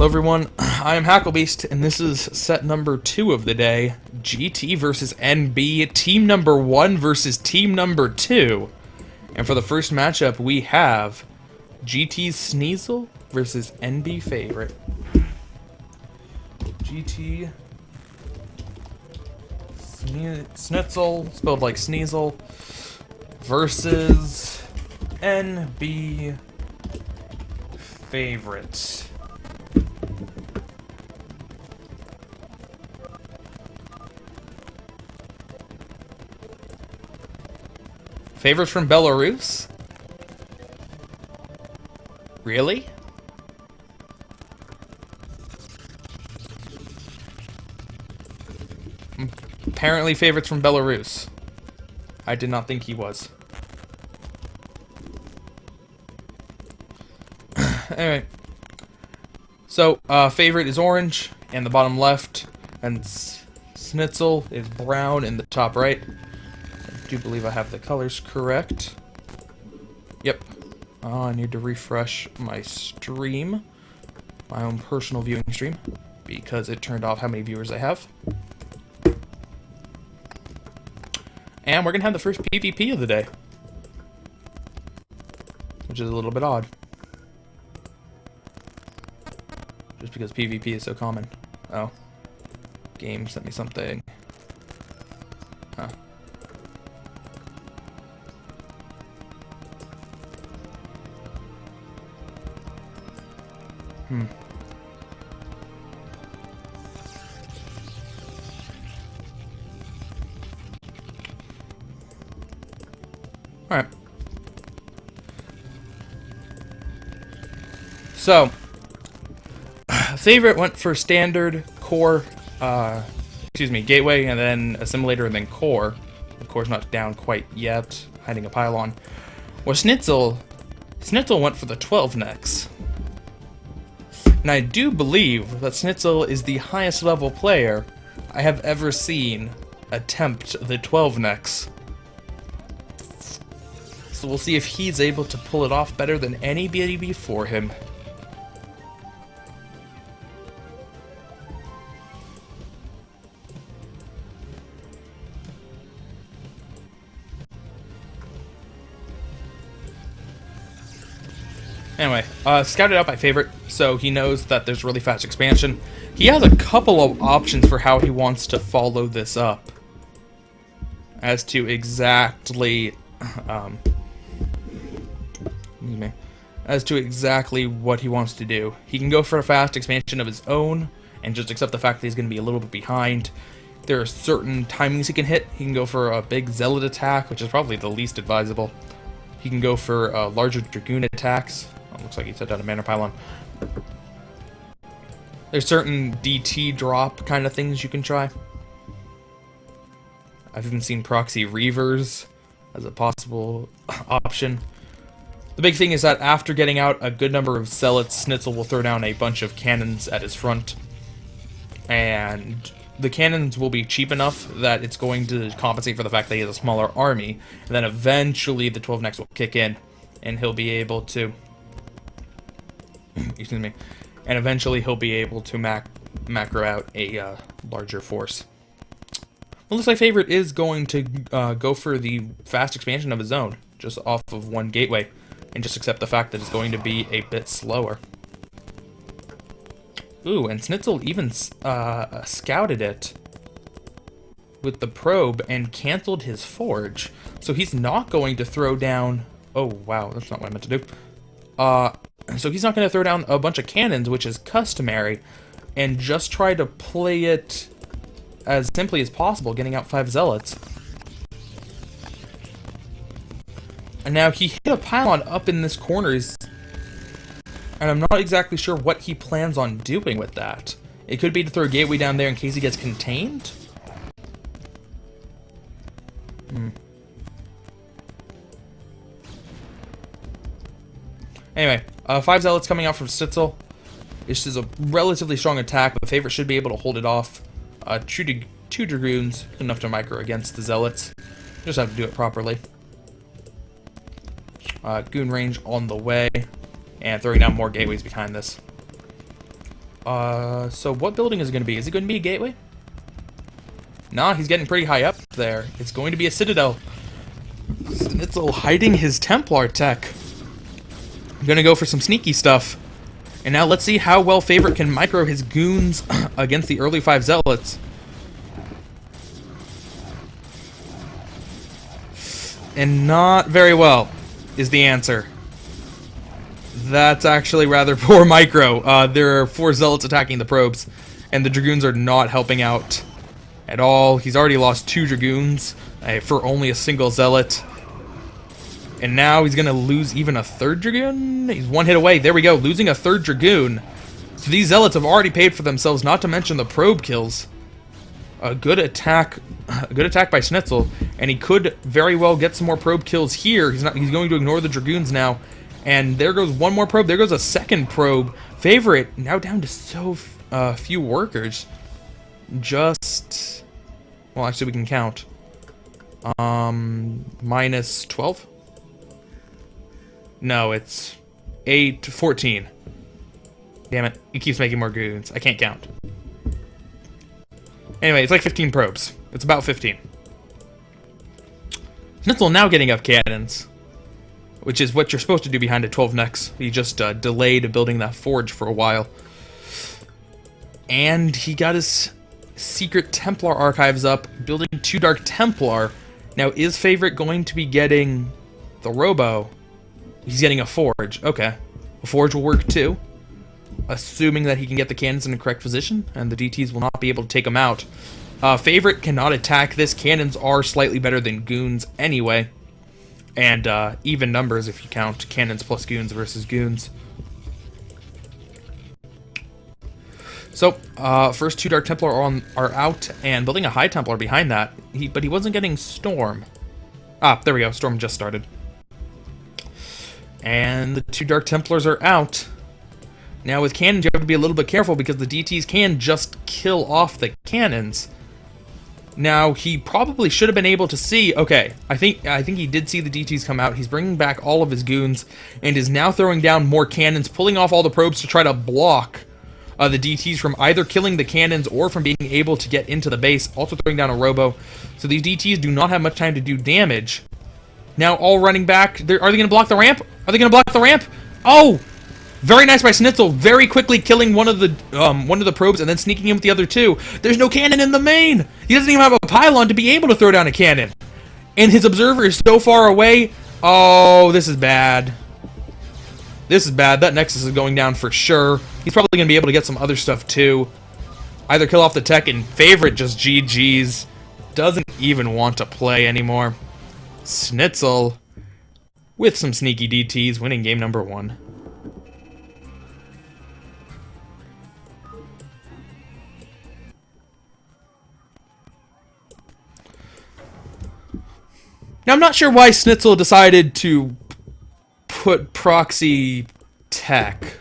Hello everyone, I am Hacklebeast, and this is set number 2 of the day, GT versus NB, team number 1 versus team number 2. And for the first matchup, we have GT's Sneasel versus NB Favorite. GT Snitzel, spelled like Sneasel, versus NB Favorite. Favorites from Belarus? Really? Apparently favorites from Belarus. I did not think he was. Anyway. So, favorite is orange in the bottom left, and Snitzel is brown in the top right. I do believe I have the colors correct. Yep. Oh, I need to refresh my stream. My own personal viewing stream. Because it turned off how many viewers I have. And we're going to have the first PvP of the day. Which is a little bit odd. Just because PvP is so common. Oh. Game sent me something. Huh. Alright. So, favorite went for standard, core, gateway, and then assimilator, and then core. The core's not down quite yet, hiding a pylon. Well, Snitzel went for the 12 necks. And I do believe that Snitzel is the highest level player I have ever seen attempt the 12 necks. So we'll see if he's able to pull it off better than anybody before him. Anyway, scouted out by favorite, so he knows that there's really fast expansion. He has a couple of options for how he wants to follow this up. As to exactly, what he wants to do. He can go for a fast expansion of his own, and just accept the fact that he's going to be a little bit behind. There are certain timings he can hit. He can go for a big Zealot attack, which is probably the least advisable. He can go for larger Dragoon attacks. Oh, looks like he set down a mana pylon. There's certain DT drop kind of things you can try. I've even seen Proxy Reavers as a possible option. The big thing is that after getting out a good number of Zealots, Snitzel will throw down a bunch of cannons at his front. And the cannons will be cheap enough that it's going to compensate for the fact that he has a smaller army. And then eventually the 12 necks will kick in, and he'll be able to... excuse me. And eventually he'll be able to macro out a larger force. Well, looks like favorite is going to go for the fast expansion of his own, just off of one gateway, and just accept the fact that it's going to be a bit slower. Ooh, and Snitzel even scouted it with the probe and canceled his forge. So he's not going to throw down... Oh, wow, that's not what I meant to do. So he's not going to throw down a bunch of cannons, which is customary, and just try to play it as simply as possible, getting out 5 Zealots. And now he hit a pylon up in this corner, and I'm not exactly sure what he plans on doing with that. It could be to throw a gateway down there in case he gets contained? Anyway, 5 Zealots coming out from Snitzel. This is a relatively strong attack, but favorite should be able to hold it off. Two Dragoons, enough to micro against the Zealots. Just have to do it properly. Goon range on the way, and throwing down more gateways behind this. So what building is it going to be? Is it going to be a gateway? Nah, he's getting pretty high up there. It's going to be a citadel. Snitzel hiding his Templar tech. I'm going to go for some sneaky stuff. And now let's see how well Favorite can micro his goons against the early 5 zealots. And not very well is the answer. That's actually rather poor micro. There are 4 zealots attacking the probes, and the dragoons are not helping out at all. He's already lost 2 dragoons for only a single zealot. And now he's going to lose even a 3rd dragoon? He's 1 hit away. There we go, losing a 3rd dragoon. So these zealots have already paid for themselves, not to mention the probe kills. A good attack by Schnitzel, and he could very well get some more probe kills here. He's going to ignore the dragoons now. And there goes 1 more probe. There goes a 2nd probe. Favorite now down to so few workers. Just, well, actually we can count. Minus 12? No, it's 8 to 14. Damn it, he keeps making more goons. I can't count. Anyway, it's like 15 probes. It's about 15. Schnitzel now getting up cannons, which is what you're supposed to do behind a 12 necks. He just delayed building that forge for a while. And he got his secret Templar archives up, building 2 Dark Templar. Now, is Favorite going to be getting the Robo? He's getting a forge. Okay. A forge will work too, assuming that he can get the cannons in the correct position, and the DTs will not be able to take them out. Favorite cannot attack this. Cannons are slightly better than goons anyway. And even numbers if you count cannons plus goons versus goons. So, first 2 Dark Templar are out, and building a High Templar behind that. But he wasn't getting Storm. Ah, there we go. Storm just started. And the 2 Dark Templars are out. Now with cannons, you have to be a little bit careful because the DTs can just kill off the cannons. Now, he probably should have been able to see... Okay, I think he did see the DTs come out. He's bringing back all of his goons and is now throwing down more cannons, pulling off all the probes to try to block the DTs from either killing the cannons or from being able to get into the base. Also throwing down a Robo. So these DTs do not have much time to do damage. Now, all running back. Are they going to block the ramp? Are they going to block the ramp? Oh! Very nice by Schnitzel, very quickly killing one of the probes and then sneaking in with the other 2. There's no cannon in the main! He doesn't even have a pylon to be able to throw down a cannon. And his observer is so far away. Oh, this is bad. This is bad. That Nexus is going down for sure. He's probably going to be able to get some other stuff too. Either kill off the tech, and Favorite just GG's. Doesn't even want to play anymore. Schnitzel, with some sneaky DTs, winning game number 1. Now, I'm not sure why Schnitzel decided to put proxy tech.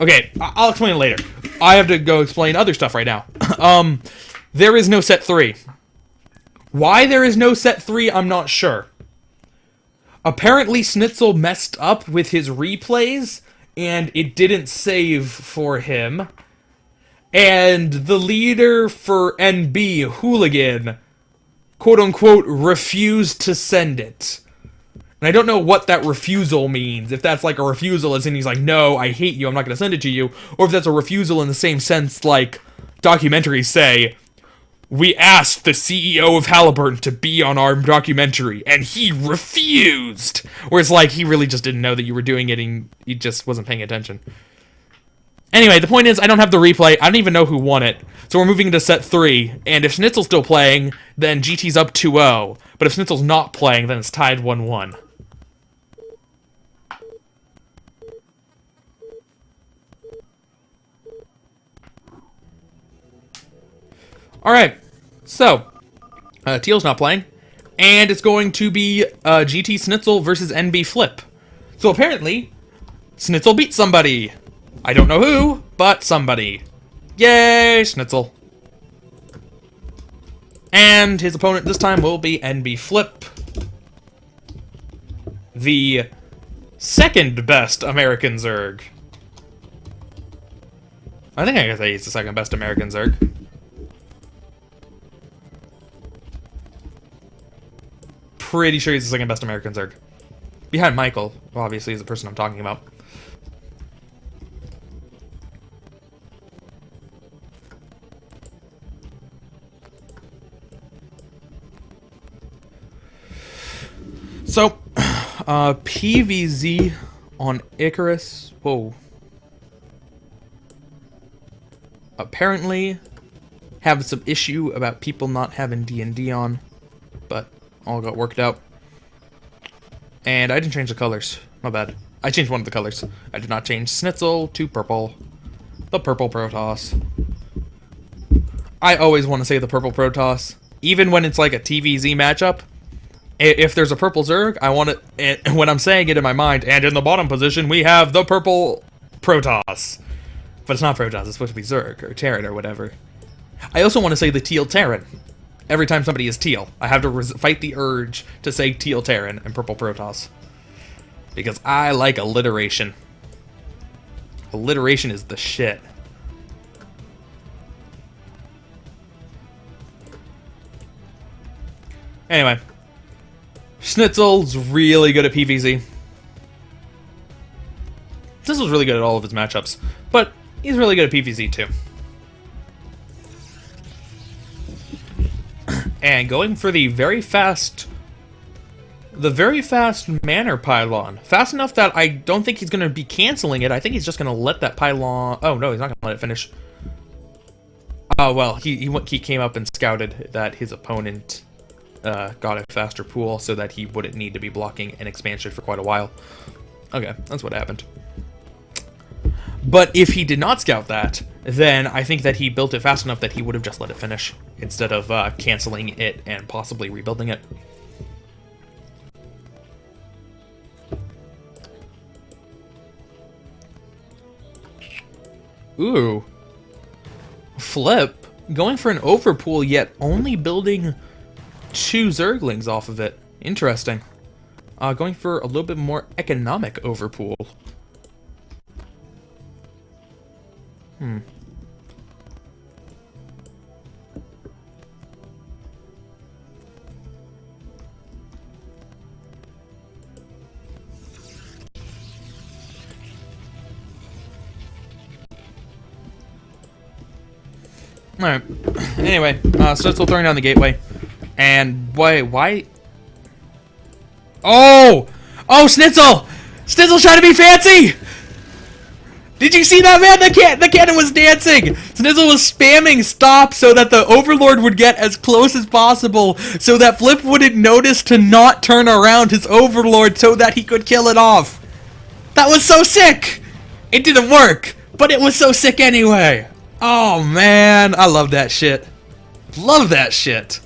Okay, I'll explain it later. I have to go explain other stuff right now. There is no set 3. Why there is no set 3, I'm not sure. Apparently, Schnitzel messed up with his replays, and it didn't save for him. And the leader for NB, Hooligan, quote-unquote, refused to send it. And I don't know what that refusal means. If that's like a refusal as in he's like, no, I hate you, I'm not going to send it to you. Or if that's a refusal in the same sense like documentaries say, we asked the CEO of Halliburton to be on our documentary, and he refused! Where it's like, he really just didn't know that you were doing it, and he just wasn't paying attention. Anyway, the point is, I don't have the replay, I don't even know who won it, so we're moving into set 3, and if Schnitzel's still playing, then GT's up 2-0, but if Schnitzel's not playing, then it's tied 1-1. Alright, so, Teal's not playing, and it's going to be GT Schnitzel versus NB Flip. So apparently, Schnitzel beat somebody. I don't know who, but somebody. Yay, Schnitzel. And his opponent this time will be NB Flip, the second best American Zerg. I think I can say he's the second best American Zerg. Pretty sure he's the second best American Zerg. Behind Michael, who obviously is the person I'm talking about. So, PVZ on Icarus. Whoa. Apparently, have some issue about people not having D&D on, but all got worked out. And I didn't change the colors. My bad. I changed one of the colors. I did not change Schnitzel to purple. The purple Protoss. I always want to say the purple Protoss, even when it's like a TVZ matchup. If there's a purple Zerg, I want it, and when I'm saying it in my mind, and in the bottom position, we have the purple Protoss. But it's not Protoss, it's supposed to be Zerg, or Terran, or whatever. I also want to say the teal Terran. Every time somebody is teal, I have to fight the urge to say teal Terran and purple Protoss. Because I like alliteration. Alliteration is the shit. Anyway. Schnitzel's really good at PVZ. Schnitzel's really good at all of his matchups, but he's really good at PVZ too. And going for the very fast manor pylon. Fast enough that I don't think he's going to be canceling it. I think he's just going to let that pylon... Oh, no, he's not going to let it finish. Oh, well, he came up and scouted that his opponent... got a faster pool so that he wouldn't need to be blocking an expansion for quite a while. Okay, that's what happened. But if he did not scout that, then I think that he built it fast enough that he would have just let it finish, instead of canceling it and possibly rebuilding it. Ooh. Flip. Going for an overpool, yet only building... 2 Zerglings off of it. Interesting. Going for a little bit more economic overpool. Alright. Anyway, Schnitzel throwing down the gateway. And why? Oh! Oh, Schnitzel! Schnitzel's trying to be fancy! Did you see that, man? The cannon was dancing! Schnitzel was spamming stop so that the Overlord would get as close as possible so that Flip wouldn't notice to not turn around his Overlord so that he could kill it off. That was so sick! It didn't work, but it was so sick anyway. Oh, man. I love that shit. Love that shit.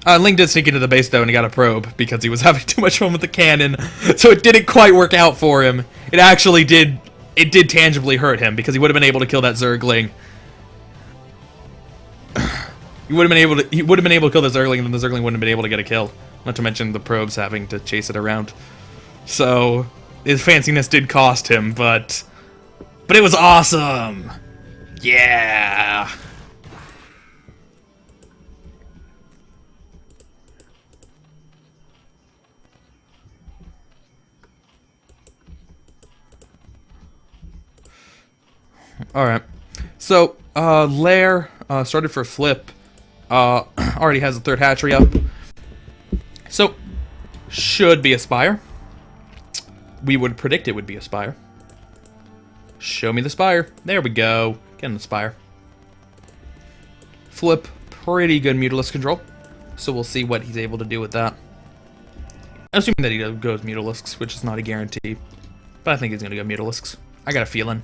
Link did sneak into the base, though, and he got a probe because he was having too much fun with the cannon, so it didn't quite work out for him. It actually did, it did tangibly hurt him because he would have been able to kill that Zergling. He would have been able to kill the Zergling, and then the Zergling wouldn't have been able to get a kill. Not to mention the probes having to chase it around. So, his fanciness did cost him, but it was awesome! Yeah! Alright, so, Lair, started for Flip, already has the 3rd hatchery up, so, should be a Spire. We would predict it would be a Spire. Show me the Spire. There we go, getting the Spire. Flip, pretty good Mutalisk control, so we'll see what he's able to do with that. Assuming that he goes Mutalisks, which is not a guarantee, but I think he's going to go Mutalisks. I got a feeling.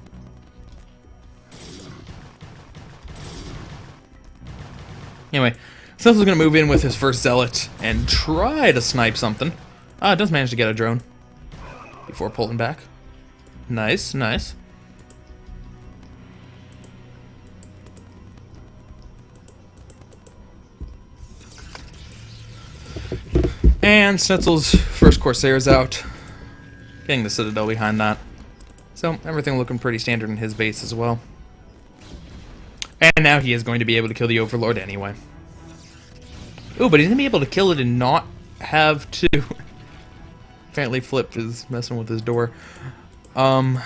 Anyway, Schnitzel's going to move in with his first Zealot and try to snipe something. It does manage to get a drone before pulling back. Nice, nice. And Schnitzel's first Corsair's out. Getting the Citadel behind that. So, everything looking pretty standard in his base as well. And now he is going to be able to kill the Overlord anyway. Ooh, but he's going to be able to kill it and not have to... Apparently Flip is messing with his door. But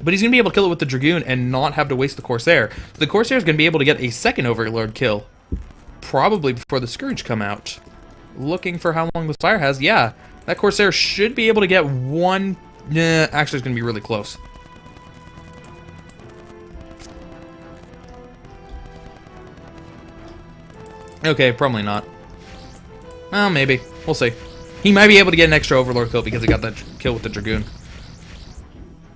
he's going to be able to kill it with the Dragoon and not have to waste the Corsair. The Corsair is going to be able to get a second Overlord kill. Probably before the Scourge come out. Looking for how long the fire has. Yeah, that Corsair should be able to get one... Nah, actually it's going to be really close. Okay, probably not. Well, maybe. We'll see. He might be able to get an extra Overlord kill because he got that kill with the Dragoon.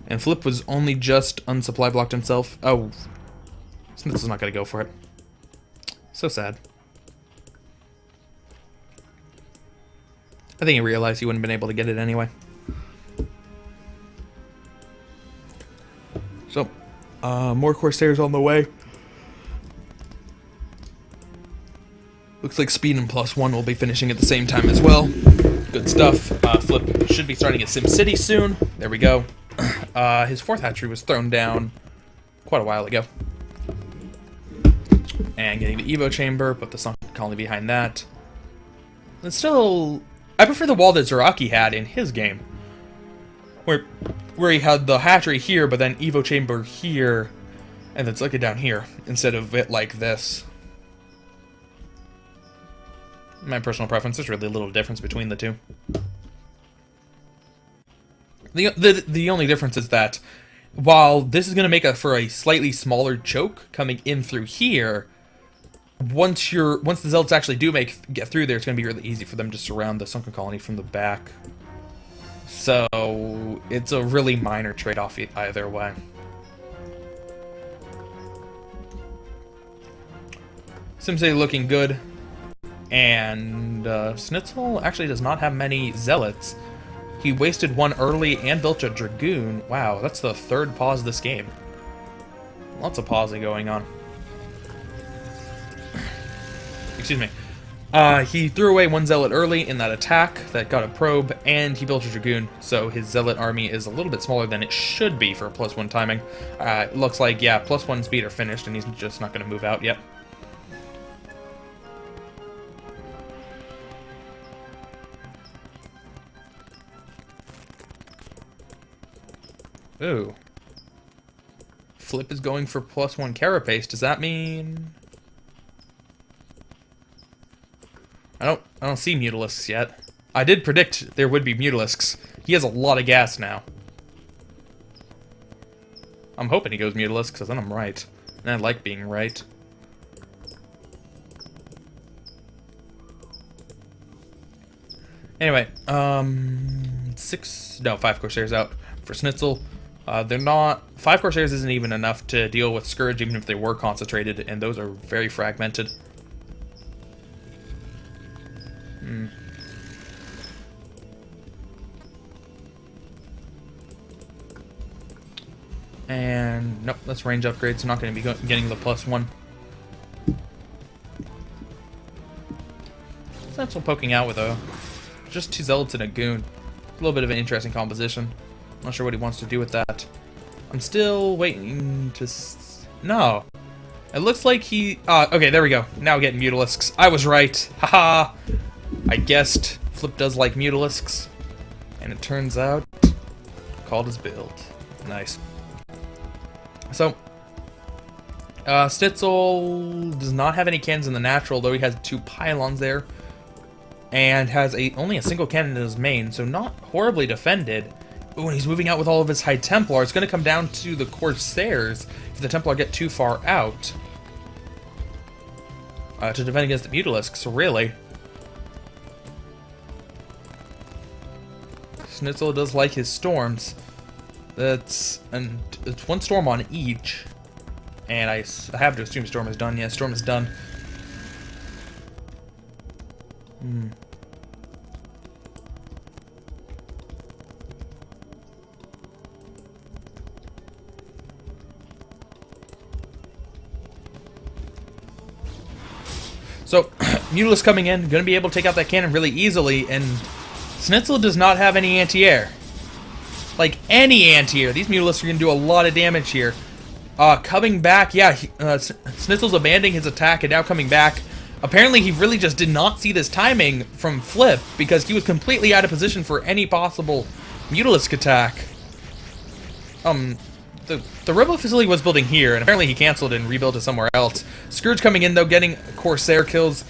And Flip was only just unsupply blocked himself. Oh. Smith is not going to go for it. So sad. I think he realized he wouldn't have been able to get it anyway. So, more Corsairs on the way. Looks like Speed and +1 will be finishing at the same time as well. Good stuff. Flip should be starting at SimCity soon. There we go. His 4th hatchery was thrown down quite a while ago. And getting the Evo Chamber, put the Sunken Colony behind that. It's still... I prefer the wall that Zaraki had in his game. Where he had the hatchery here, but then Evo Chamber here, and then Slick it down here, instead of it like this. My personal preference, there's really little difference between the two. The only difference is that while this is going to make for a slightly smaller choke coming in through here, once the Zealots actually do get through there, it's going to be really easy for them to surround the Sunken Colony from the back. So it's a really minor trade-off either way. SimCity looking good. And Snitzel actually does not have many Zealots. He wasted one early and built a Dragoon. Wow, that's the 3rd pause of this game. Lots of pausing going on. Excuse me. He threw away one Zealot early in that attack that got a probe, and he built a Dragoon, so his Zealot army is a little bit smaller than it should be for a +1 timing. It looks like, yeah, +1 speed are finished, and he's just not going to move out yet. Ooh. Flip is going for +1 Carapace. Does that mean... I don't see Mutalisks yet. I did predict there would be Mutalisks. He has a lot of gas now. I'm hoping he goes Mutalisks, because then I'm right. And I like being right. Anyway, 5 Corsairs out for Snitzel. They're not... 5 Corsairs isn't even enough to deal with Scourge, even if they were concentrated, and those are very fragmented. And nope, that's range upgrade, so not going to be getting the +1. Snitzel poking out with just 2 Zealots and a Goon. A little bit of an interesting composition. Not sure what he wants to do with that. I'm still waiting to... No. It looks like he... okay, there we go. Now getting Mutalisks. I was right. Haha. I guessed Flip does like Mutalisks. And it turns out... called his build. Nice. So... Stitzel does not have any cannons in the natural, though he has 2 pylons there. And has only a single cannon in his main, so not horribly defended. Ooh, and he's moving out with all of his High Templar. It's going to come down to the Corsairs if the Templar get too far out. To defend against the Mutalisks, really. Snitzel does like his storms. It's 1 storm on each. And I have to assume storm is done. Yeah, storm is done. So, Mutalisk coming in, going to be able to take out that cannon really easily, and Snitzel does not have any anti-air. like any anti-air. These Mutalisks are going to do a lot of damage here. Coming back, yeah, Snitzel's abandoning his attack and now coming back. Apparently, he really just did not see this timing from Flip because he was completely out of position for any possible Mutalisk attack. The Robo facility was building here, and apparently he canceled and rebuilt it somewhere else. Scourge coming in, though, getting Corsair kills.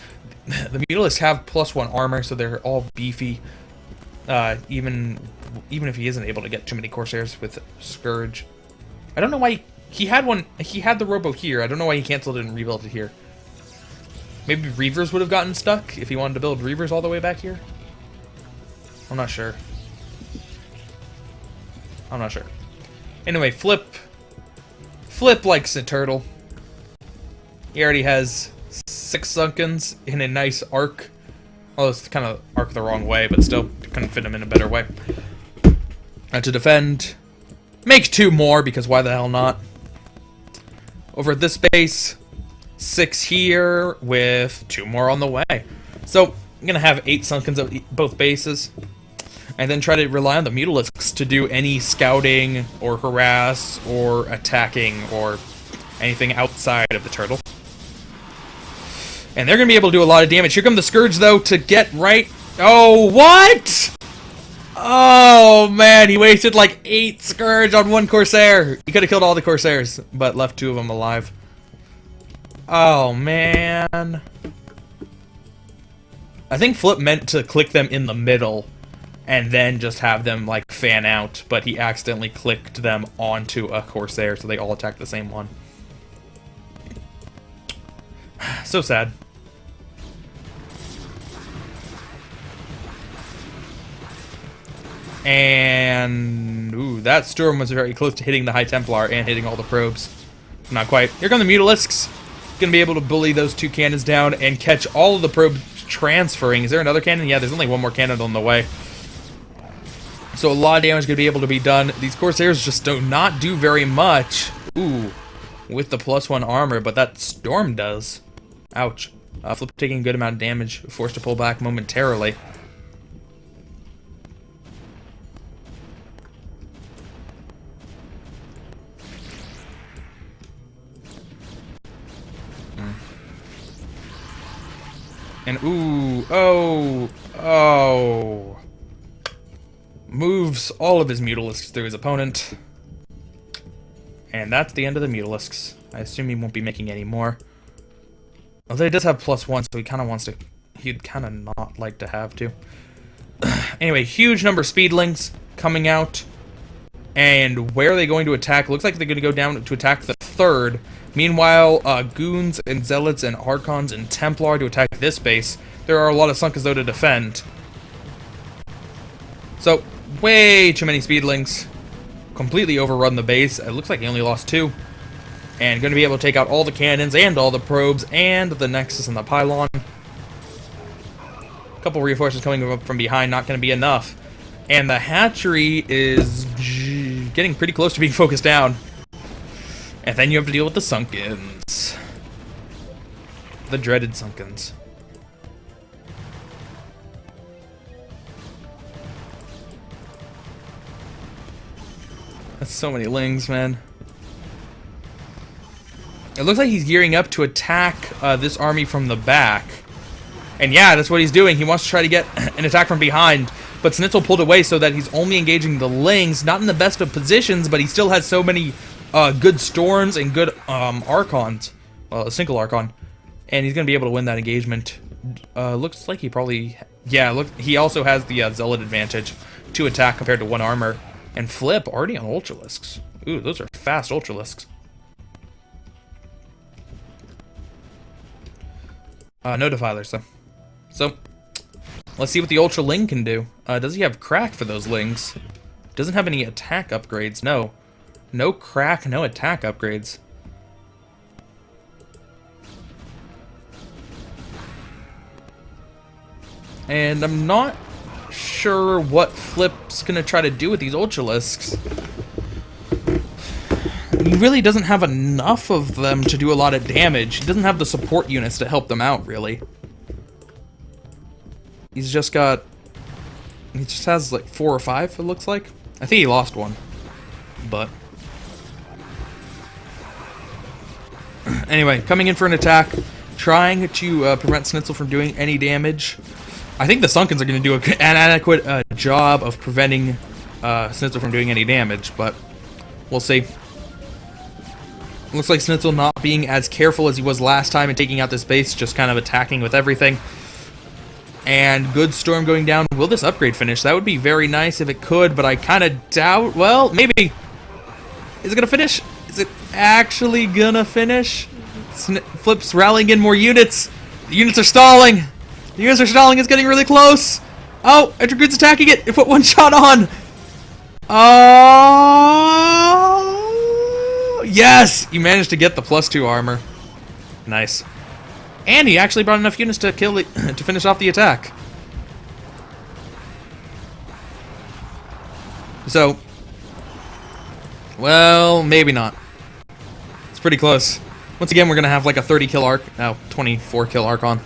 The Mutalisks have +1 armor, so they're all beefy. Even if he isn't able to get too many Corsairs with Scourge. I don't know why he had one. He had the Robo here. I don't know why he canceled it and rebuilt it here. Maybe Reavers would have gotten stuck if he wanted to build Reavers all the way back here. I'm not sure. Anyway, Flip likes a turtle. He already has 6 Sunkens in a nice arc. Well, it's kind of arc the wrong way, but still couldn't fit him in a better way. To defend, make 2 more because why the hell not? Over at this base, 6 here with 2 more on the way. So I'm gonna have 8 Sunkens at both bases. And then try to rely on the Mutalisks to do any scouting or harass or attacking or anything outside of the turtle. And they're going to be able to do a lot of damage. Here come the Scourge, though, to get right... Oh, what? Oh, man, he wasted like 8 Scourge on 1 Corsair. He could have killed all the Corsairs, but left 2 of them alive. Oh, man. I think Flip meant to click them in the middle and then just have them, like, fan out, but he accidentally clicked them onto a Corsair, so they all attack the same one. So sad. And... ooh, that Storm was very close to hitting the High Templar and hitting all the probes. Not quite. Here come the Mutalisks. Gonna be able to bully those 2 cannons down and catch all of the probes transferring. Is there another cannon? Yeah, there's only 1 more cannon on the way. So a lot of damage is going to be able to be done. These Corsairs just do not do very much. Ooh, with the +1 armor, but that Storm does. Ouch. Flip taking a good amount of damage, forced to pull back momentarily. And ooh, oh. Moves all of his Mutalisks through his opponent. And that's the end of the Mutalisks. I assume he won't be making any more. Although he does have +1, so he kind of wants to... he'd kind of not like to have to. Anyway, huge number of Speedlings coming out. And where are they going to attack? Looks like they're going to go down to attack the 3rd. Meanwhile, Goons and Zealots and Archons and Templar to attack this base. There are a lot of Sunkens, though, to defend. So, way too many Speedlings. Completely overrun the base. It looks like he only lost 2. And going to be able to take out all the cannons and all the probes and the Nexus and the Pylon. A couple reinforcements coming up from behind, not going to be enough. And the hatchery is getting pretty close to being focused down. And then you have to deal with the Sunkens. The dreaded Sunkens. That's so many Lings, man. It looks like he's gearing up to attack this army from the back. And yeah, that's what he's doing. He wants to try to get an attack from behind. But Snitzel pulled away so that he's only engaging the Lings. Not in the best of positions, but he still has so many good Storms and good Archons. Well, a single Archon. And he's going to be able to win that engagement. Looks like he probably... yeah, look, he also has the Zealot advantage to attack compared to 1 armor. And Flip already on Ultralisks. Ooh, those are fast Ultralisks. No defilers, though. So, let's see what the Ultra Ling can do. Does he have crack for those Lings? Doesn't have any attack upgrades, no. No crack, no attack upgrades. And I'm not sure what Flip's gonna try to do with these Ultralisks. He really doesn't have enough of them to do a lot of damage. He doesn't have the support units to help them out, really. He's just got... he just has like 4 or 5, it looks like. I think he lost one, but... Anyway, coming in for an attack, trying to prevent Snitzel from doing any damage. I think the Sunkens are going to do an adequate job of preventing Snitzel from doing any damage, but we'll see. Looks like Snitzel not being as careful as he was last time and taking out this base, just kind of attacking with everything. And good storm going down. Will this upgrade finish? That would be very nice if it could, but I kind of doubt. Well, maybe. Is it going to finish? Is it actually going to finish? Flip's rallying in more units. The units are stalling. The units are stalling. It's getting really close. Oh, Etrigood's attacking it. It put one shot on. Oh, yes. He managed to get the +2 armor. Nice. And he actually brought enough units to kill to finish off the attack. So, well, maybe not. It's pretty close. Once again, we're going to have like a 30 kill arc. No, 24 kill arc on.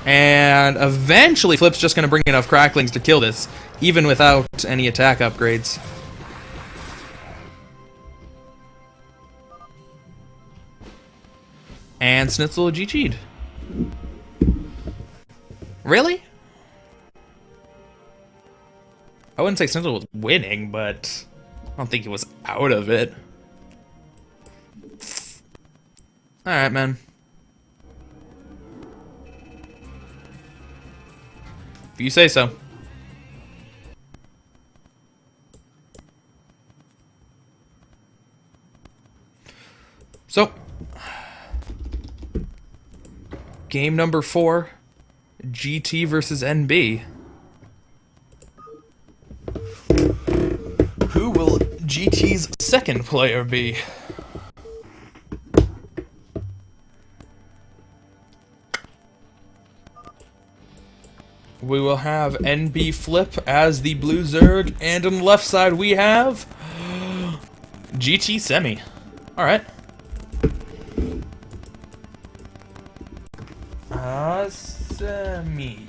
And eventually, Flip's just going to bring enough cracklings to kill this, even without any attack upgrades. And Snitzel GG'd. Really? I wouldn't say Snitzel was winning, but I don't think he was out of it. Alright, man. If you say so. So, game number 4, GT versus NB. Who will GT's second player be? We will have NB Flip as the blue Zerg, and on the left side we have GT Semi. Alright. Semi.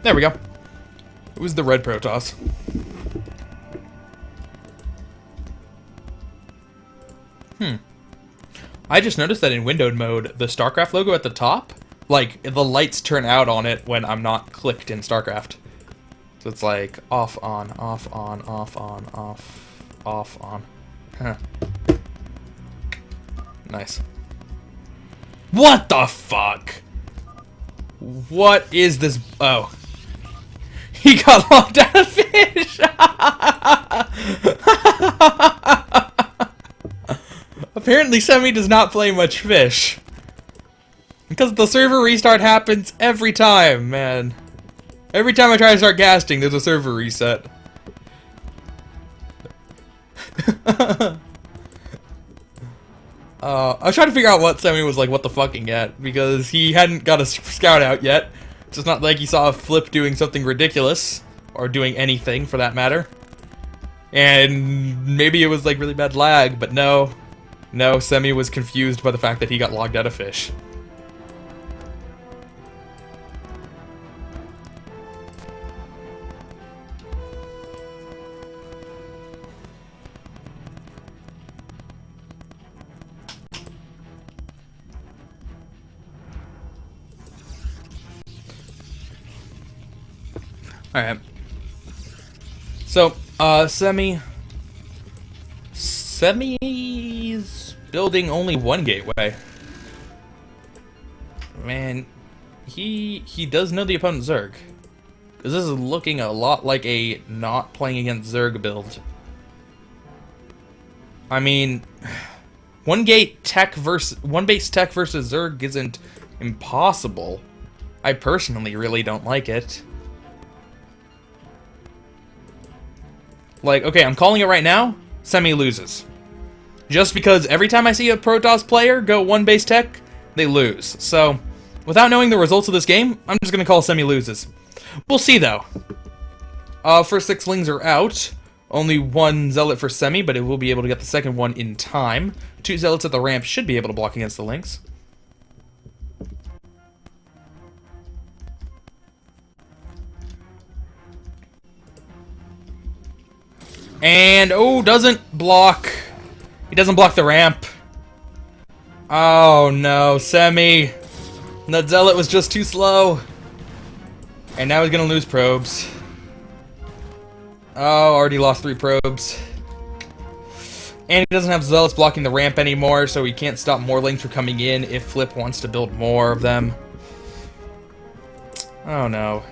There we go. It was the red Protoss. I just noticed that in windowed mode, the StarCraft logo at the top, like, the lights turn out on it when I'm not clicked in StarCraft. So it's like, off, on, off, on, off, on, off, off, on. Huh. Nice. What the fuck? What is this? Oh. He got locked out of fish! Apparently Semi does not play much fish. Because the server restart happens every time, man. Every time I try to start casting, there's a server reset. I was trying to figure out what Semi was like, what the fucking at, because he hadn't got a scout out yet. So it's not like he saw a Flip doing something ridiculous, or doing anything for that matter. And maybe it was like really bad lag, but no. No, Semi was confused by the fact that he got logged out of fish. Alright. So, Semi's building only one gateway. Man, he does know the opponent's Zerg. Because this is looking a lot like a not playing against Zerg build. I mean, one base tech versus Zerg isn't impossible. I personally really don't like it. Like, okay, I'm calling it right now. Semi loses. Just because every time I see a Protoss player go one base tech, they lose. So, without knowing the results of this game, I'm just going to call Semi loses. We'll see, though. First 6 Lings are out. Only 1 Zealot for Semi, but it will be able to get the second one in time. 2 Zealots at the ramp should be able to block against the Lings. And, oh, doesn't block. He doesn't block the ramp. Oh, no, Semi. That Zealot was just too slow. And now he's gonna lose probes. Oh, already lost 3 probes. And he doesn't have Zealots blocking the ramp anymore, so he can't stop more lings from coming in if Flip wants to build more of them. Oh, no.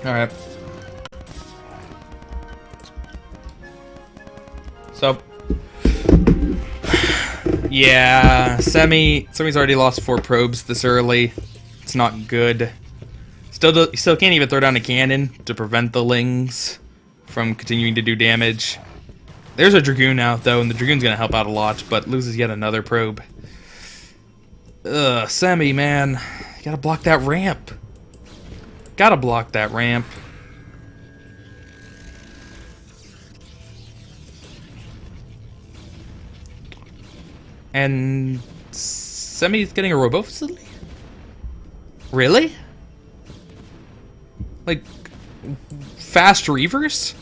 Alright. So, yeah, Semi's already lost 4 probes this early. It's not good. Still can't even throw down a cannon to prevent the lings from continuing to do damage. There's a Dragoon out, though, and the Dragoon's gonna help out a lot, but loses yet another probe. Ugh, Semi, man. You gotta block that ramp. Gotta block that ramp. And Semi's getting a robo facility? Really? Like, fast reavers?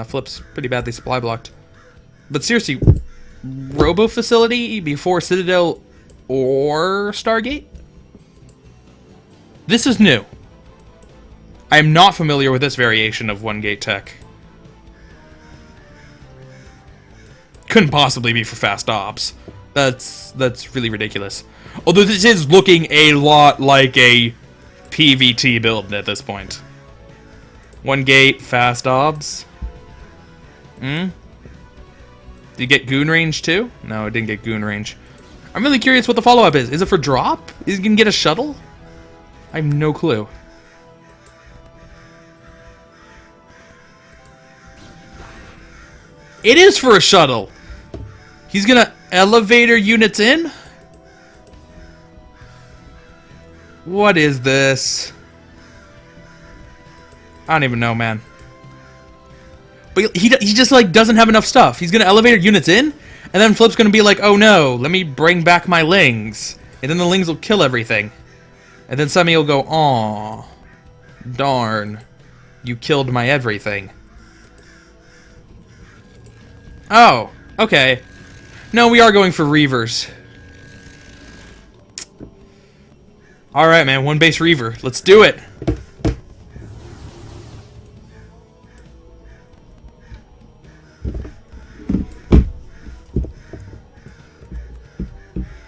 Flip's pretty badly supply blocked. But seriously, robo facility before Citadel or Stargate? This is new. I am not familiar with this variation of one gate tech. Couldn't possibly be for fast ops. That's really ridiculous. Although this is looking a lot like a PVT build at this point. One gate, fast ops. Did you get goon range too? No, it didn't get goon range. I'm really curious what the follow-up is. Is it for drop? Is it gonna get a shuttle? I have no clue. It is for a shuttle. He's gonna elevator units in? What is this? I don't even know, man. But he just like doesn't have enough stuff. He's gonna elevator units in, and then Flip's gonna be like, oh no, let me bring back my lings. And then the lings will kill everything. And then Semi will go, aw, darn, you killed my everything. Oh, okay. No, we are going for Reavers. Alright, man, one base Reaver. Let's do it.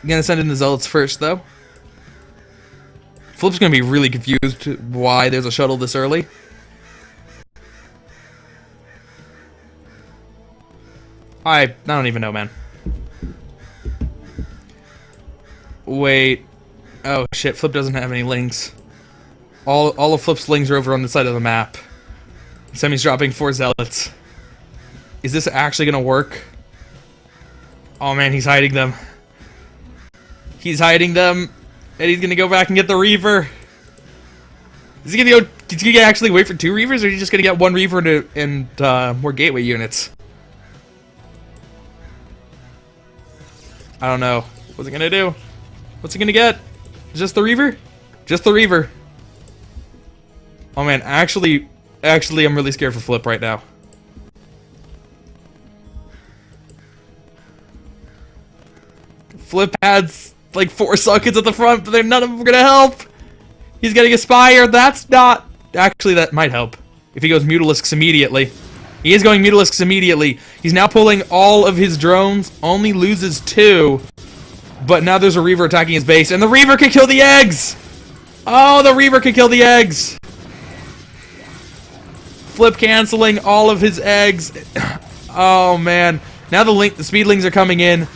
I'm gonna send in the Zealots first, though. Flip's gonna be really confused why there's a shuttle this early. I don't even know, man. Wait. Oh shit, Flip doesn't have any lings. All of Flip's lings are over on the side of the map. Semi's dropping 4 Zealots. Is this actually gonna work? Oh man, he's hiding them. He's hiding them, and he's gonna go back and get the Reaver. Is he gonna go? Is he gonna actually wait for 2 Reavers, or is he just gonna get 1 Reaver and more gateway units? I don't know. What's he gonna do? What's he gonna get? Just the Reaver? Just the Reaver. Oh man, actually, I'm really scared for Flip right now. Flip has like 4 sockets at the front, but they're none of them gonna help. He's getting a Spire. That's not... Actually, that might help. If he goes Mutalisks immediately. He is going Mutalisks immediately. He's now pulling all of his drones. Only loses 2. But now there's a Reaver attacking his base. And the Reaver can kill the eggs! Oh, the Reaver can kill the eggs! Flip canceling all of his eggs. Oh, man. Now the Speedlings are coming in.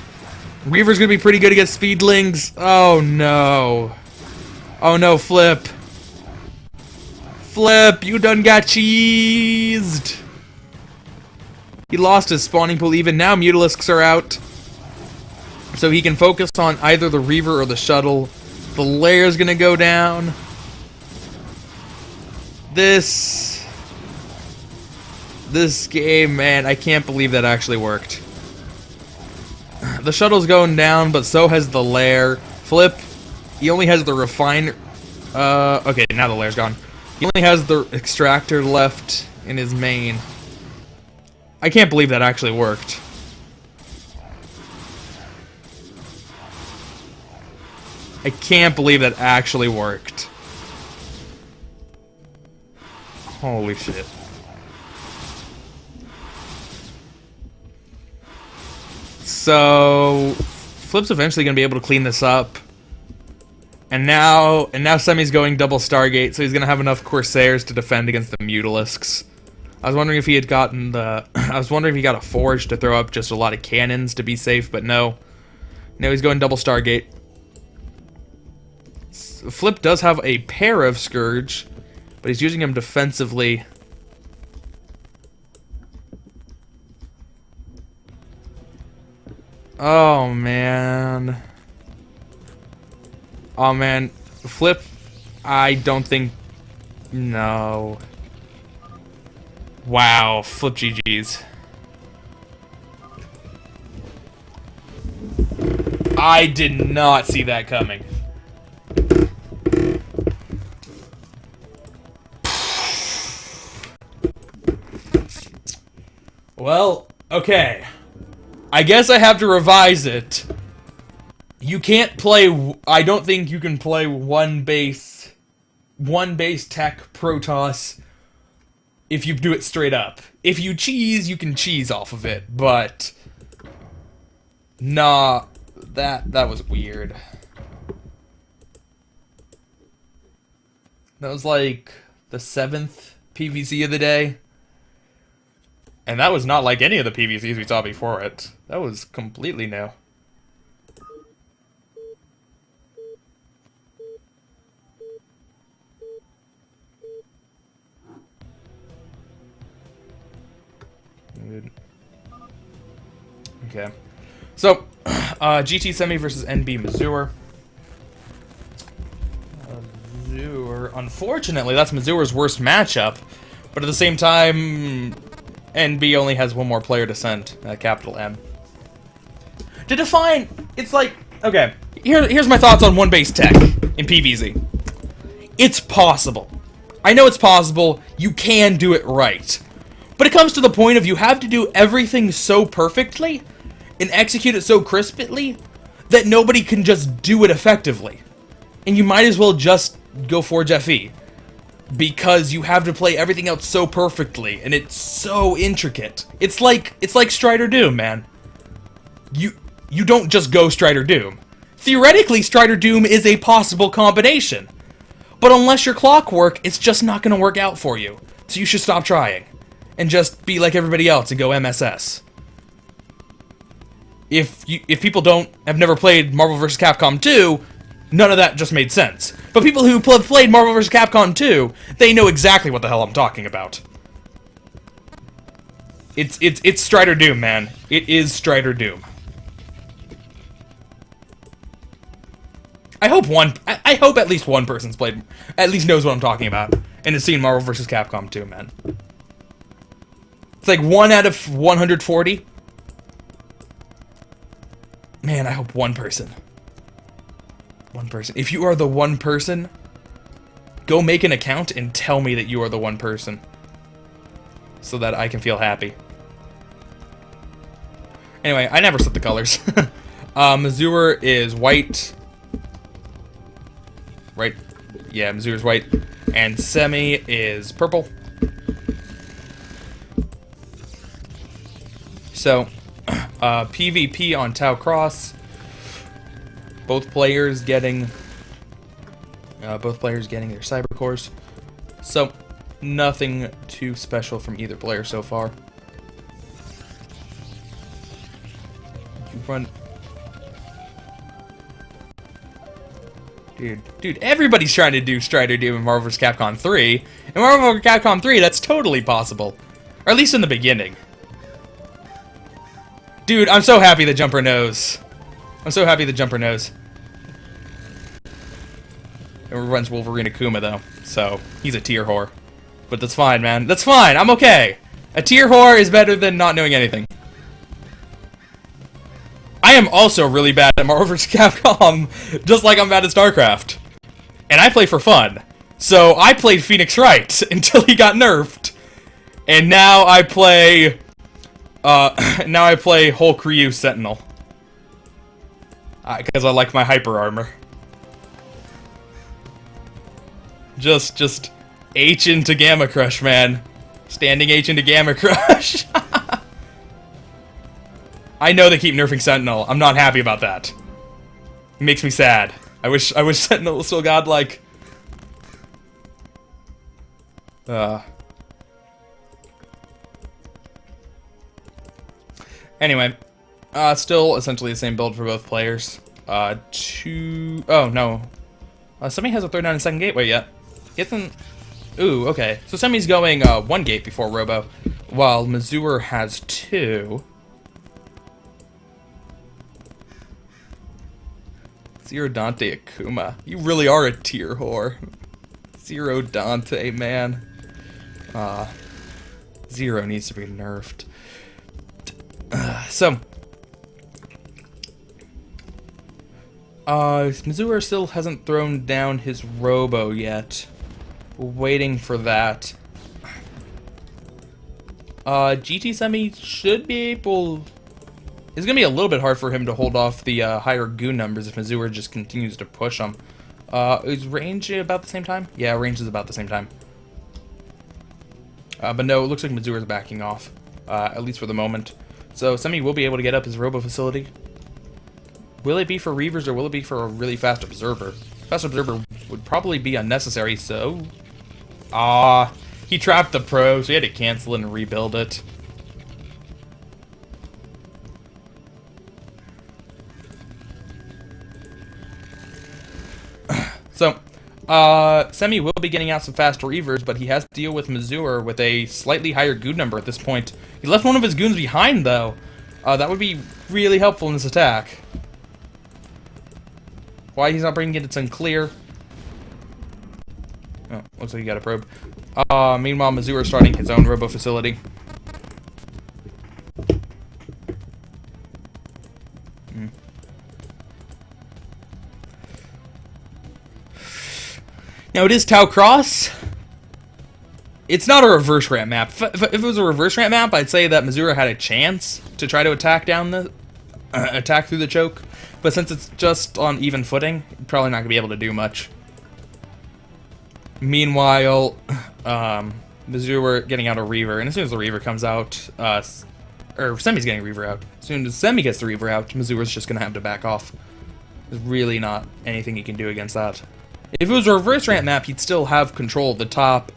Reaver's gonna be pretty good against Speedlings. Oh, no. Oh, no, Flip. Flip, you done got cheesed. He lost his spawning pool even. Now Mutalisks are out. So he can focus on either the Reaver or the shuttle. The Lair's gonna go down. This game, man, I can't believe that actually worked. The shuttle's going down, but so has the lair. Flip, he only has the refiner. Okay, now the lair's gone. He only has the extractor left in his main. I can't believe that actually worked. I can't believe that actually worked. Holy shit. So Flip's eventually gonna be able to clean this up. And now Semi's going double Stargate, so he's gonna have enough Corsairs to defend against the Mutalisks. I was wondering if he had gotten the I was wondering if he got a Forge to throw up just a lot of cannons to be safe, but no. No, he's going double Stargate. Flip does have a pair of Scourge, but he's using them defensively. Oh, man. Oh, man. Flip, I don't think... No. Wow. Flip GG's. I did not see that coming. Well, okay. I guess I have to revise it. You can't play... I don't think you can play one base tech Protoss if you do it straight up. If you cheese, you can cheese off of it, but... Nah, that was weird. That was like the 7th PVC of the day. And that was not like any of the PVCs we saw before it. That was completely new. Good. Okay. So, GT Semi versus NB Missour. Missour. Unfortunately, that's Missour's worst matchup. But at the same time... NB only has one more player to send, capital M. To define, it's like, okay, here's my thoughts on one base tech in PvZ. It's possible. I know it's possible, you can do it right. But it comes to the point of you have to do everything so perfectly and execute it so crisply that nobody can just do it effectively. And you might as well just go Forge FE. Because you have to play everything out so perfectly, and it's so intricate. It's like Strider Doom, man. You don't just go Strider Doom. Theoretically, Strider Doom is a possible combination. But unless you're clockwork, it's just not going to work out for you. So you should stop trying. And just be like everybody else and go MSS. If people have never played Marvel vs. Capcom 2, none of that just made sense. But people who played Marvel vs. Capcom 2, they know exactly what the hell I'm talking about. It's Strider Doom, man. It is Strider Doom. I hope at least one person's played, at least knows what I'm talking about, and has seen Marvel vs. Capcom 2, man. It's like 1 out of 140. Man, I hope one person. One person. If you are the one person, go make an account and tell me that you are the one person. So that I can feel happy. Anyway, I never set the colors. Missour is white. Right? Yeah, Missour's white. And Semi is purple. So, PvP on Tau Cross. Both players getting their cyber cores. So, nothing too special from either player so far. You run, dude, everybody's trying to do Strider Doom in Marvel vs. Capcom 3. In Marvel vs. Capcom 3, that's totally possible, or at least in the beginning. Dude, I'm so happy the Jumper knows. I'm so happy the Jumper knows. It runs Wolverine Akuma, though, so he's a tier whore. But that's fine, man. That's fine. I'm okay. A tier whore is better than not knowing anything. I am also really bad at Marvel vs. Capcom, just like I'm bad at StarCraft. And I play for fun. So I played Phoenix Wright until he got nerfed. And now I play Hulk Ryu Sentinel. Because I like my hyper armor. Just H into Gamma Crush, man. Standing H into Gamma Crush. I know they keep nerfing Sentinel. I'm not happy about that. It makes me sad. I wish Sentinel was still godlike. Anyway, still essentially the same build for both players. Oh no. Semi has a third down and second gateway yet. Get them. Ooh, okay. So Semi's going one gate before Robo, while Mazur has two. Zero Dante Akuma. You really are a tier whore. Zero Dante, man. Zero needs to be nerfed. Mazur still hasn't thrown down his Robo yet. We're waiting for that. GT Semi should be able... It's gonna be a little bit hard for him to hold off the higher goon numbers if Mazur just continues to push him. Is range about the same time? Yeah, range is about the same time. But no, it looks like Mazur is backing off, at least for the moment. So Semi will be able to get up his Robo facility. Will it be for Reavers or will it be for a really fast Observer? Fast Observer would probably be unnecessary, so... he trapped the Pro, so he had to cancel it and rebuild it. So, Semi will be getting out some fast Reavers, but he has to deal with Mazur with a slightly higher goon number at this point. He left one of his goons behind, though. That would be really helpful in this attack. Why he's not bringing it, it's unclear. Oh, looks like he got a probe. Meanwhile, Mazur is starting his own Robo facility. Now, it is Tau Cross. It's not a reverse ramp map. If it was a reverse ramp map, I'd say that Mazur had a chance to try to attack down the... attack through the choke. But since it's just on even footing, probably not going to be able to do much. Meanwhile, Mazur getting out a Reaver, and as soon as the Reaver comes out, or Semi's getting a Reaver out. As soon as Semi gets the Reaver out, Mazur's just going to have to back off. There's really not anything he can do against that. If it was a reverse ramp map, he'd still have control of the top,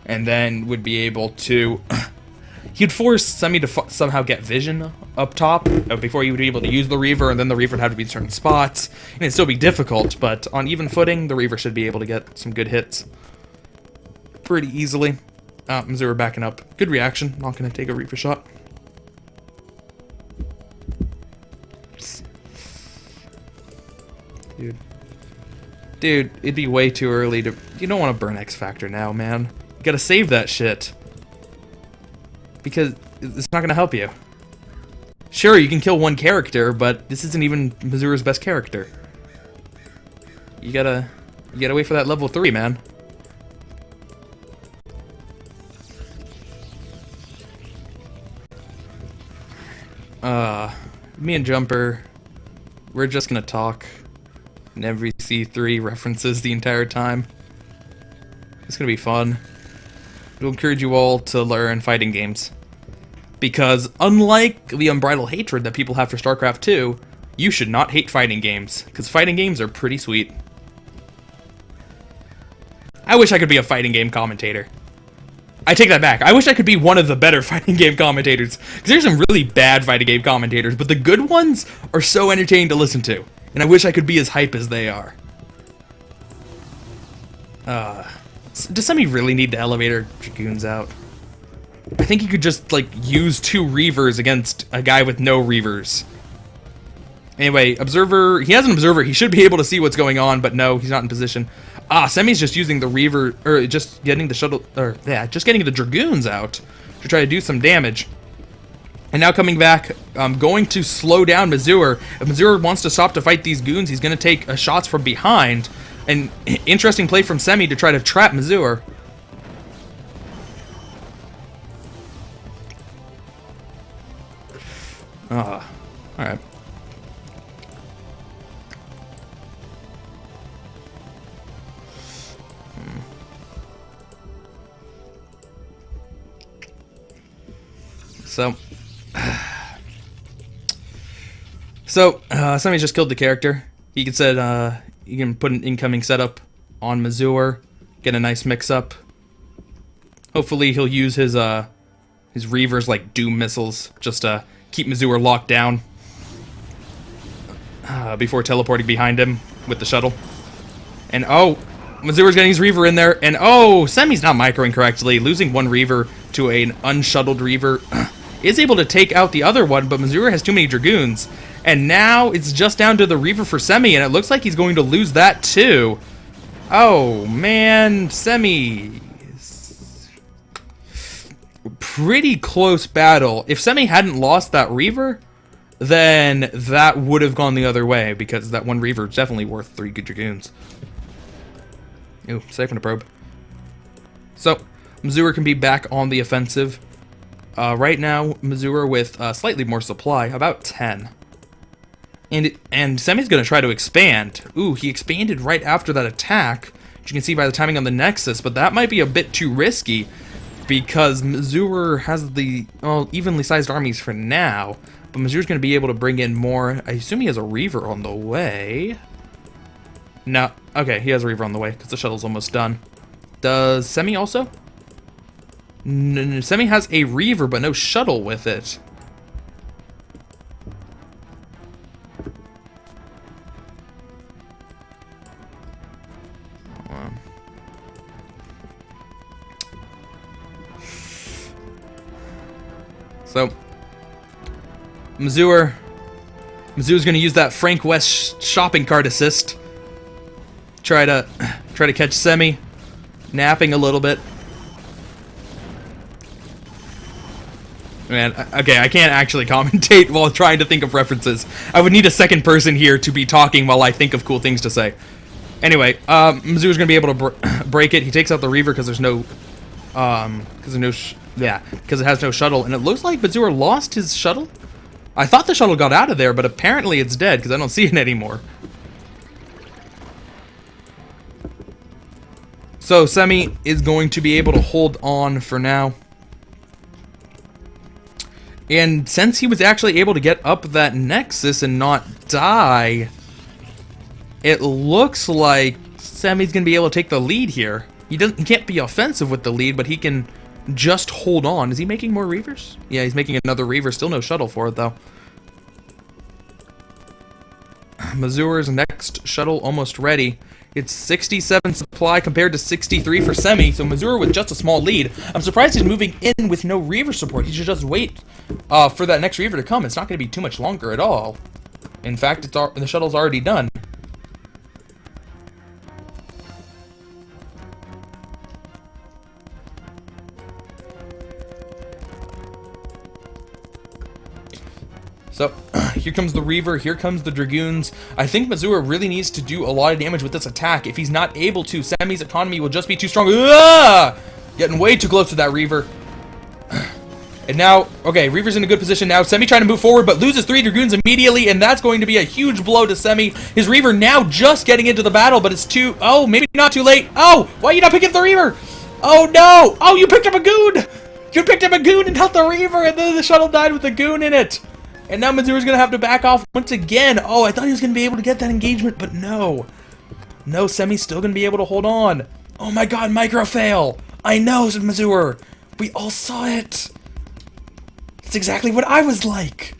and then would be able to... He'd force Semi to somehow get vision up top before he would be able to use the Reaver, and then the Reaver would have to be in certain spots, and it'd still be difficult, but on even footing, the Reaver should be able to get some good hits pretty easily. Mazur backing up. Good reaction. Not going to take a Reaver shot. Dude, it'd be way too early to... You don't want to burn X Factor now, man. You gotta save that shit. Because it's not gonna help you. Sure, you can kill one character, but this isn't even Mazur's best character. You gotta wait for that level 3, man. Me and Jumper, we're just gonna talk. And every C3 references the entire time. It's gonna be fun. It'll encourage you all to learn fighting games. Because unlike the unbridled hatred that people have for StarCraft 2, you should not hate fighting games, because fighting games are pretty sweet. I wish I could be a fighting game commentator. I take that back. I wish I could be one of the better fighting game commentators, because there's some really bad fighting game commentators, but the good ones are so entertaining to listen to. And I wish I could be as hype as they are. Does Semi really need to elevator Dragoons out? I think he could just, like, use 2 Reavers against a guy with no Reavers. Anyway, Observer... He has an Observer. He should be able to see what's going on, but no, he's not in position. Semi's just using the Reaver... Or just getting the shuttle... Or, yeah, just getting the Dragoons out to try to do some damage. And now coming back, I'm going to slow down Mazur. If Mazur wants to stop to fight these goons, he's going to take shots from behind. An interesting play from Semi to try to trap Mazur. Alright. Semi just killed the character. He can set, you can put an incoming setup on Mazur, get a nice mix-up. Hopefully he'll use his Reavers like Doom missiles just to keep Mazur locked down before teleporting behind him with the shuttle. And oh, Mazur's getting his Reaver in there, and oh, Semi's not microing correctly, losing one Reaver to an unshuttled Reaver. Is able to take out the other one, but Mazur has too many Dragoons. And now it's just down to the Reaver for Semi, and it looks like he's going to lose that too. Oh, man. Semi. Pretty close battle. If Semi hadn't lost that Reaver, then that would have gone the other way, because that one Reaver is definitely worth 3 good Dragoons. Ooh, siphon a probe. So, Mazur can be back on the offensive. Right now, Mazur with slightly more supply, about 10. And Semi's going to try to expand. Ooh, he expanded right after that attack, which you can see by the timing on the Nexus, but that might be a bit too risky, because Mazur has the evenly sized armies for now, but Mazur's going to be able to bring in more. I assume he has a Reaver on the way. No, okay, he has a Reaver on the way, because the shuttle's almost done. Does Semi also? No, Semi has a Reaver, but no shuttle with it. So, Mazur's going to use that Frank West shopping cart assist. Try to catch Semi, napping a little bit. Man, okay, I can't actually commentate while trying to think of references. I would need a second person here to be talking while I think of cool things to say. Anyway, Mazur's gonna be able to break it. He takes out the Reaver because there's no, because it has no shuttle, and it looks like Mazur lost his shuttle. I thought the shuttle got out of there, but apparently it's dead because I don't see it anymore. So Semi is going to be able to hold on for now. And since he was actually able to get up that Nexus and not die, it looks like Semi's going to be able to take the lead here. He can't be offensive with the lead, but he can just hold on. Is he making more Reavers? Yeah, he's making another Reaver. Still no shuttle for it, though. Mazur's next shuttle almost ready. It's 67 supply compared to 63 for Semi, so Mazur with just a small lead. I'm surprised he's moving in with no Reaver support. He should just wait for that next Reaver to come. It's not going to be too much longer at all. In fact, the shuttle's already done. So, here comes the Reaver, here comes the Dragoons. I think Mazur really needs to do a lot of damage with this attack. If he's not able to, Semi's economy will just be too strong. Ah! Getting way too close to that Reaver. And now, okay, Reaver's in a good position now. Semi trying to move forward, but loses 3 Dragoons immediately, and that's going to be a huge blow to Semi. His Reaver now just getting into the battle, but it's too... Oh, maybe not too late. Oh, why are you not picking up the Reaver? Oh, no! Oh, you picked up a Goon! You picked up a Goon and held the Reaver, and then the shuttle died with the Goon in it. And now Mazur's going to have to back off once again. Oh, I thought he was going to be able to get that engagement, but no. No, Semi's still going to be able to hold on. Oh my god, micro fail. I know, Mazur. We all saw it. It's exactly what I was like.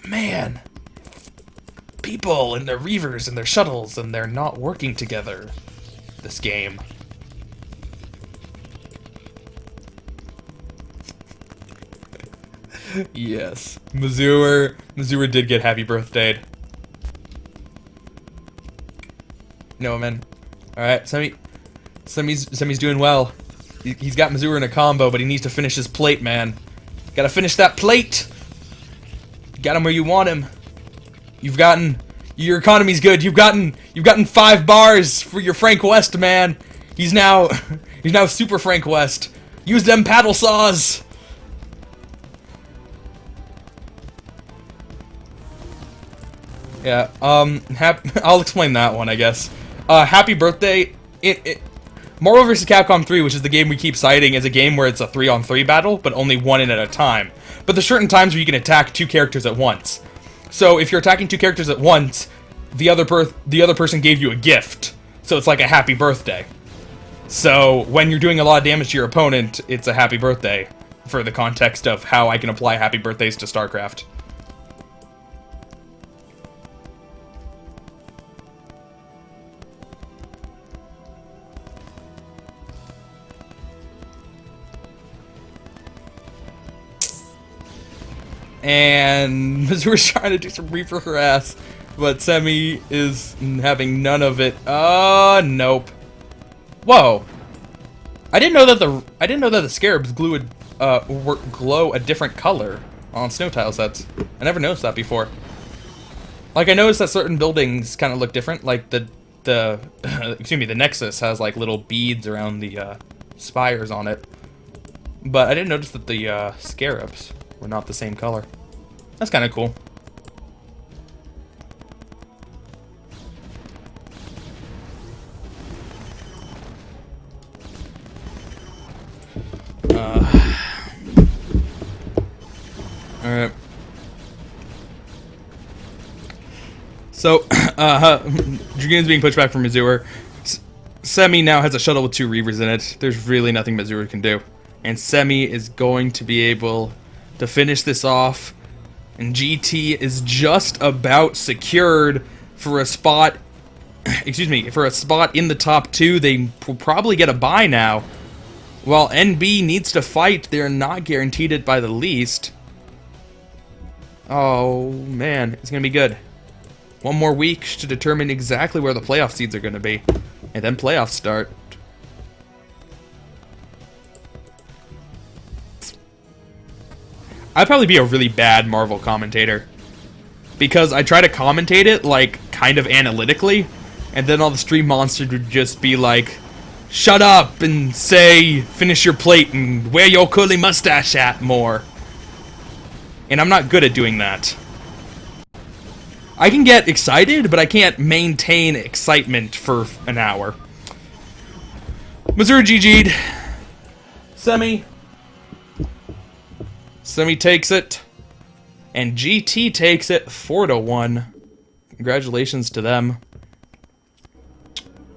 Man. People and their Reavers and their shuttles, and they're not working together. This game. Yes. Mazur did get happy birthday. No, man. Alright, Semi's doing well. He's got Mazur in a combo, but he needs to finish his plate, man. Gotta finish that plate. Got him where you want him. You've gotten... Your economy's good. You've gotten 5 bars for your Frank West, man. He's now Super Frank West. Use them paddle saws. Yeah. I'll explain that one, I guess. Happy birthday. Marvel vs. Capcom 3, which is the game we keep citing, is a game where it's a 3-on-3 battle, but only one in at a time. But there's certain times where you can attack 2 characters at once. So if you're attacking 2 characters at once, the other person gave you a gift. So it's like a happy birthday. So when you're doing a lot of damage to your opponent, it's a happy birthday, for the context of how I can apply happy birthdays to StarCraft. And Missouri's trying to do some Reaper harass, but Semi is having none of it. Nope. Whoa. I didn't know that the scarabs glow a different color on snow tile sets. I never noticed that before. Like, I noticed that certain buildings kind of look different. Like the excuse me, the Nexus has like little beads around the spires on it. But I didn't notice that the scarabs were not the same color. That's kind of cool. Alright. So, Dragoon's being pushed back from Missouri. Semi now has a shuttle with 2 Reavers in it. There's really nothing Missouri can do. And Semi is going to be able to finish this off. And GT is just about secured for a spot, excuse me, for a spot in the top 2. They will probably get a bye now. While NB needs to fight, they're not guaranteed it by the least. Oh, man, it's going to be good. One more week to determine exactly where the playoff seeds are going to be. And then playoffs start. I'd probably be a really bad Marvel commentator. Because I try to commentate it, like, kind of analytically. And then all the stream monsters would just be like, shut up and say, finish your plate and wear your curly mustache at more. And I'm not good at doing that. I can get excited, but I can't maintain excitement for an hour. Missouri GG'd. Semi takes it. And GT takes it 4-1. Congratulations to them.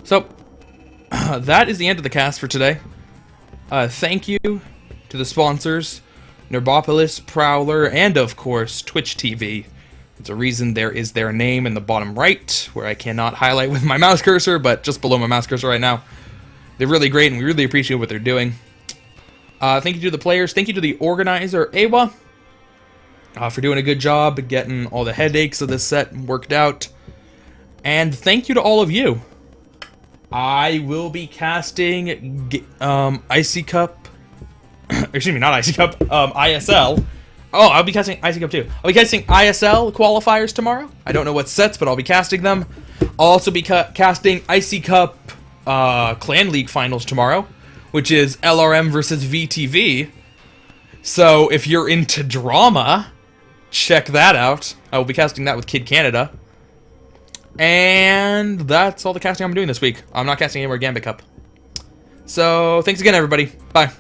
So, that is the end of the cast for today. Thank you to the sponsors, Nerbopolis, Prowler, and of course, Twitch TV. There's a reason there is their name in the bottom right, where I cannot highlight with my mouse cursor, but just below my mouse cursor right now. They're really great, and we really appreciate what they're doing. Thank you to the players. Thank you to the organizer, Awa, for doing a good job getting all the headaches of this set worked out. And thank you to all of you. I will be casting Icy Cup. Excuse me, not Icy Cup. ISL. Oh, I'll be casting Icy Cup too. I'll be casting ISL qualifiers tomorrow. I don't know what sets, but I'll be casting them. I'll also be casting Icy Cup Clan League finals tomorrow, which is LRM versus VTV. So if you're into drama, check that out. I will be casting that with Kid Canada. And that's all the casting I'm doing this week. I'm not casting any more Gambit Cup. So thanks again, everybody. Bye.